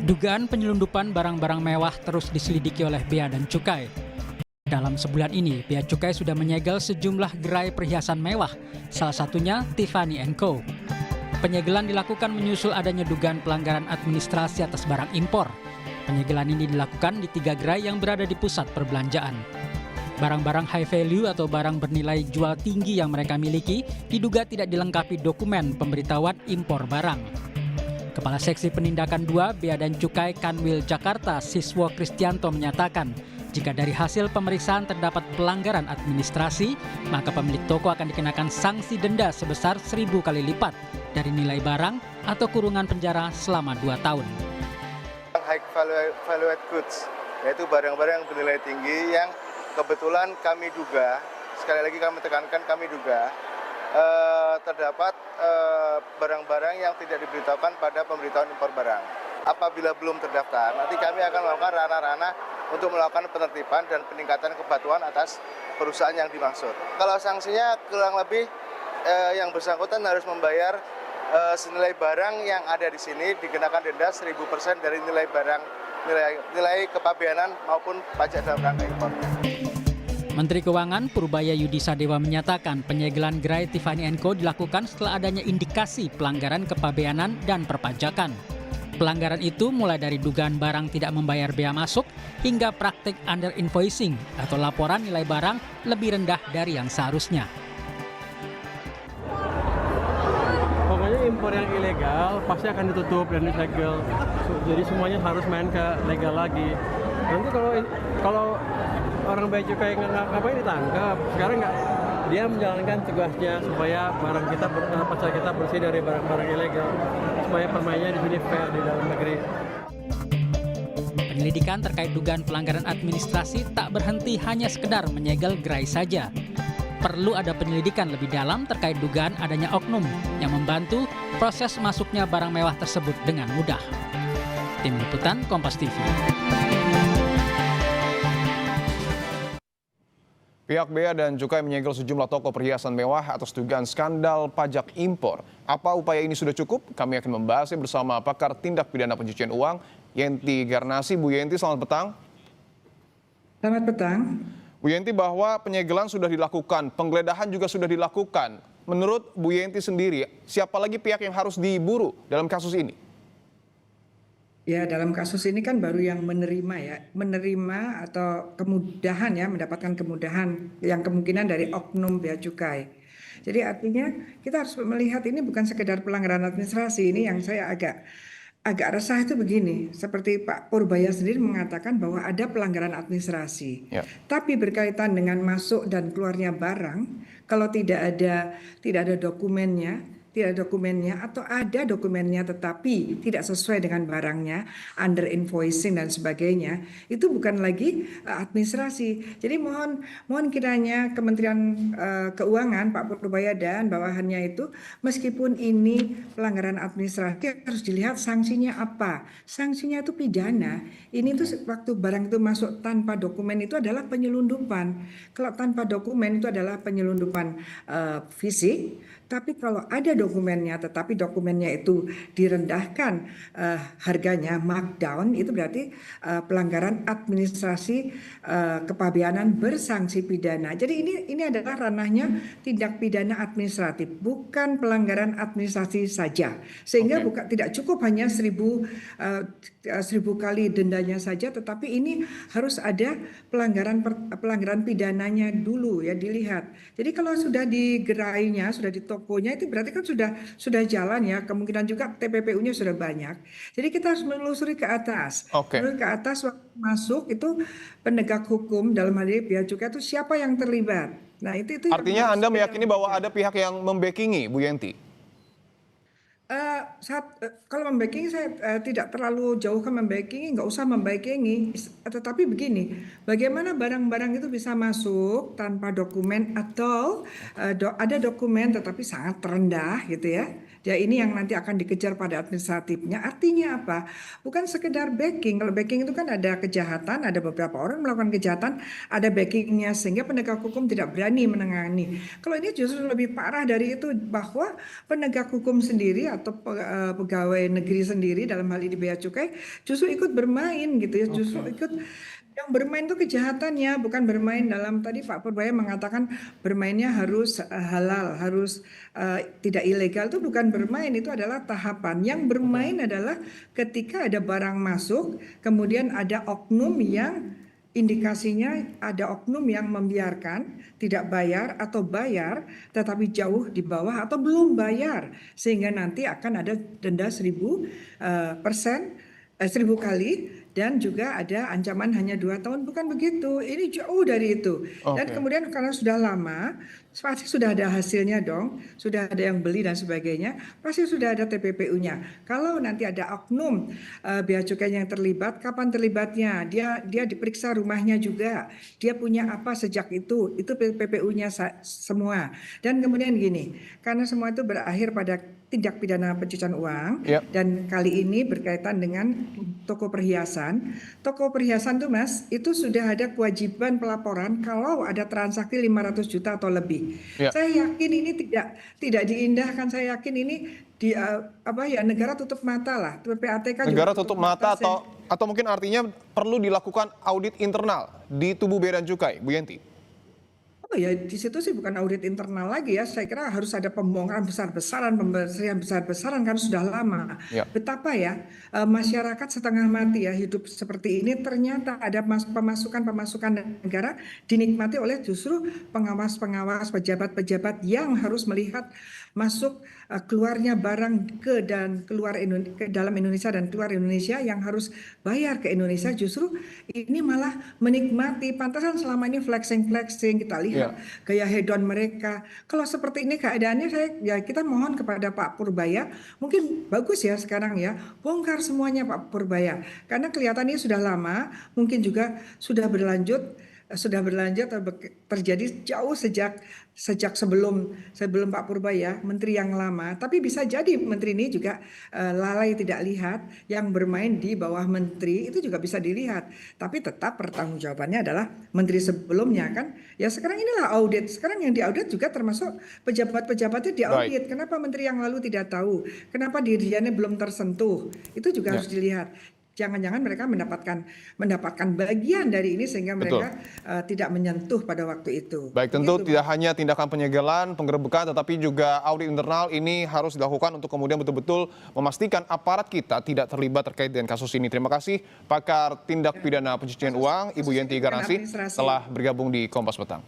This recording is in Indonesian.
Dugaan penyelundupan barang-barang mewah terus diselidiki oleh Bea dan Cukai. Dalam sebulan ini, Bea Cukai sudah menyegel sejumlah gerai perhiasan mewah, salah satunya Tiffany & Co. Penyegelan dilakukan menyusul adanya dugaan pelanggaran administrasi atas barang impor. Penyegelan ini dilakukan di 3 gerai yang berada di pusat perbelanjaan. Barang-barang high value atau barang bernilai jual tinggi yang mereka miliki diduga tidak dilengkapi dokumen pemberitahuan impor barang. Kepala Seksi Penindakan 2 Bea dan Cukai Kanwil Jakarta, Siswo Kristianto menyatakan, jika dari hasil pemeriksaan terdapat pelanggaran administrasi, maka pemilik toko akan dikenakan sanksi denda sebesar 1.000 kali lipat dari nilai barang atau kurungan penjara selama 2 tahun. High valued goods, yaitu barang-barang yang bernilai tinggi yang kebetulan kami duga, sekali lagi kami tekankan kami duga, terdapat barang-barang yang tidak diberitahukan pada pemberitahuan impor barang. Apabila belum terdaftar, nanti kami akan melakukan ranah-ranah untuk melakukan penertiban dan peningkatan kepatuhan atas perusahaan yang dimaksud. Kalau sanksinya kurang lebih yang bersangkutan harus membayar senilai barang yang ada di sini dikenakan denda 1.000% dari nilai barang, nilai kepabeanan maupun pajak dalam rangka impor. Menteri Keuangan Purbaya Yudi Sadewa menyatakan penyegelan gerai Tiffany & Co dilakukan setelah adanya indikasi pelanggaran kepabeanan dan perpajakan. Pelanggaran itu mulai dari dugaan barang tidak membayar bea masuk hingga praktik under invoicing atau laporan nilai barang lebih rendah dari yang seharusnya. Pokoknya impor yang ilegal pasti akan ditutup dan disegel. Jadi semuanya harus main ke legal lagi. Nanti kalau orang bea cukai ngapain ditangkap, sekarang nggak, dia menjalankan tugasnya supaya barang kita, pasar kita bersih dari barang-barang ilegal, supaya permainnya di sini fair di dalam negeri. Penyelidikan terkait dugaan pelanggaran administrasi tak berhenti hanya sekedar menyegel gerai saja. Perlu ada penyelidikan lebih dalam terkait dugaan adanya oknum yang membantu proses masuknya barang mewah tersebut dengan mudah. Tim Liputan Kompas TV. Pihak Bea dan Cukai menyegel sejumlah toko perhiasan mewah atas dugaan skandal pajak impor. Apa upaya ini sudah cukup? Kami akan membahasnya bersama pakar tindak pidana pencucian uang, Yenti Garnasi. Bu Yenti, selamat petang. Selamat petang. Bu Yenti, bahwa penyegelan sudah dilakukan, penggeledahan juga sudah dilakukan. Menurut Bu Yenti sendiri, siapa lagi pihak yang harus diburu dalam kasus ini? Ya, dalam kasus ini kan baru yang menerima atau kemudahan ya, mendapatkan kemudahan yang kemungkinan dari oknum bea cukai. Jadi artinya kita harus melihat ini bukan sekedar pelanggaran administrasi. Ini yang saya agak resah itu begini, seperti Pak Purbaya sendiri mengatakan bahwa ada pelanggaran administrasi. Ya. Tapi berkaitan dengan masuk dan keluarnya barang, kalau tidak ada dokumennya atau ada dokumennya tetapi tidak sesuai dengan barangnya, under invoicing dan sebagainya, itu bukan lagi administrasi. Jadi mohon kiranya Kementerian Keuangan, Pak Purbaya dan bawahannya itu, meskipun ini pelanggaran administrasi, harus dilihat sanksinya apa. Sanksinya itu pidana. Ini tuh waktu barang itu masuk tanpa dokumen itu adalah penyelundupan. Kalau tanpa dokumen itu adalah penyelundupan fisik. Tapi kalau ada dokumennya, tetapi dokumennya itu direndahkan harganya, markdown, itu berarti pelanggaran administrasi kepabeanan bersanksi pidana. Jadi ini adalah ranahnya tindak pidana administratif, bukan pelanggaran administrasi saja. Sehingga tidak cukup hanya 1.000 kali dendanya saja, tetapi ini harus ada pelanggaran pidananya dulu ya, dilihat. Jadi kalau sudah di gerainya, sudah di tokonya, itu berarti kan sudah jalan ya, kemungkinan juga TPPU-nya sudah banyak. Jadi kita harus menelusuri ke atas. Menelusuri ke atas waktu masuk itu penegak hukum dalam hal ini bea cukai itu siapa yang terlibat. Nah, itu artinya Anda meyakini bahwa ada pihak yang membackingi, Bu Yenti? Kalau membackingi saya tidak terlalu jauh ke membackingi, nggak usah membackingi. Tetapi begini, bagaimana barang-barang itu bisa masuk tanpa dokumen atau ada dokumen tetapi sangat rendah gitu ya. Ya ini yang nanti akan dikejar pada administratifnya. Artinya apa? Bukan sekedar backing. Kalau backing itu kan ada kejahatan, ada beberapa orang melakukan kejahatan, ada backingnya sehingga penegak hukum tidak berani menangani. Kalau ini justru lebih parah dari itu, bahwa penegak hukum sendiri atau pegawai negeri sendiri dalam hal ini Bea Cukai justru ikut bermain gitu ya, justru ikut. Yang bermain itu kejahatannya, bukan bermain dalam, tadi Pak Purbaya mengatakan bermainnya harus halal, harus tidak ilegal. Itu bukan bermain, itu adalah tahapan. Yang bermain adalah ketika ada barang masuk, kemudian ada oknum yang indikasinya ada oknum yang membiarkan, tidak bayar atau bayar tetapi jauh di bawah atau belum bayar, sehingga nanti akan ada denda 1000% 1000 kali, dan juga ada ancaman hanya 2 tahun. Bukan begitu, ini jauh dari itu. Dan kemudian karena sudah lama, pasti sudah ada hasilnya dong, sudah ada yang beli dan sebagainya, pasti sudah ada TPPU-nya. Kalau nanti ada oknum Bea Cukai yang terlibat, kapan terlibatnya? Dia diperiksa rumahnya juga, dia punya apa sejak itu PPU-nya semua. Dan kemudian gini, karena semua itu berakhir pada tindak pidana pencucian uang, dan kali ini berkaitan dengan toko perhiasan. Toko perhiasan tuh Mas, itu sudah ada kewajiban pelaporan kalau ada transaksi 500 juta atau lebih. Saya yakin ini tidak diindahkan. Saya yakin ini negara tutup mata lah. PPATK negara tutup mata atau mungkin artinya perlu dilakukan audit internal di tubuh Bea dan Cukai, Bu Yenti. Oh ya, di situ sih bukan audit internal lagi ya. Saya kira harus ada pembongkaran besar-besaran, pembersihan besar-besaran, karena sudah lama. Betapa ya masyarakat setengah mati ya hidup seperti ini. Ternyata ada pemasukan negara dinikmati oleh justru pengawas-pengawas, pejabat-pejabat yang harus melihat masuk keluarnya barang ke dalam Indonesia dan keluar Indonesia, yang harus bayar ke Indonesia. Justru ini malah menikmati. Pantasan selama ini flexing kita lihat gaya hedon mereka. Kalau seperti ini keadaannya, kita mohon kepada Pak Purbaya, mungkin bagus ya sekarang ya, bongkar semuanya Pak Purbaya, karena kelihatannya sudah lama, mungkin juga sudah berlanjut terjadi jauh sejak sebelum Pak Purbaya, menteri yang lama. Tapi bisa jadi menteri ini juga lalai tidak lihat, yang bermain di bawah menteri itu juga bisa dilihat. Tapi tetap pertanggungjawabannya adalah menteri sebelumnya kan. Ya sekarang inilah audit. Sekarang yang diaudit juga termasuk pejabat-pejabatnya diaudit. Kenapa menteri yang lalu tidak tahu? Kenapa diriannya belum tersentuh? Itu juga harus dilihat. Jangan-jangan mereka mendapatkan bagian dari ini sehingga mereka tidak menyentuh pada waktu itu. Baik, tentu tidak hanya tindakan penyegelan, penggerebekan, tetapi juga audit internal ini harus dilakukan untuk kemudian betul-betul memastikan aparat kita tidak terlibat terkait dengan kasus ini. Terima kasih pakar tindak pidana pencucian uang Ibu Yenti Garnasih telah bergabung di Kompas Petang.